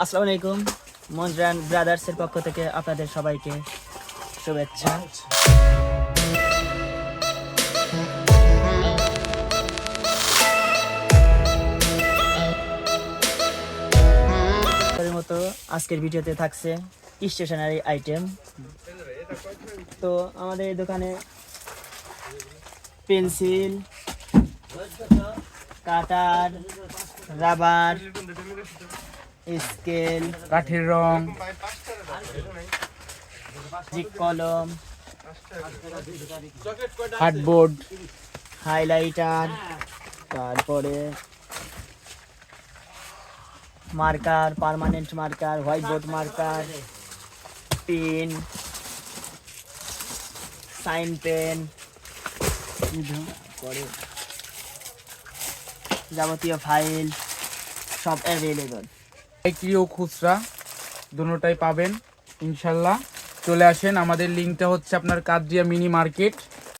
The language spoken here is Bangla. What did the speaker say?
আসসালামু আলাইকুম। মনরান ব্রাদার্সের পক্ষ থেকে আপনাদের সবাইকে শুভেচ্ছা। মতো আজকের ভিডিওতে থাকছে স্টেশনারি আইটেম। তো আমাদের এই দোকানে পেন্সিল, কাটার, রাবার, স্কেল, কাঠের রং, কলম, কার্ডবোর্ড, হাইলাইটার, তারপরে marker, permanent marker, white board marker, pen, sign pen, পরে যাবতীয় ফাইল সব অ্যাভেলেবল। পাইকারি ও খুচরা দুটোটাই পাবেন ইনশাল্লাহ। চলে আসেন, আমাদের লিঙ্কটা হচ্ছে আপনার কাদরিয়া মিনি মার্কেট।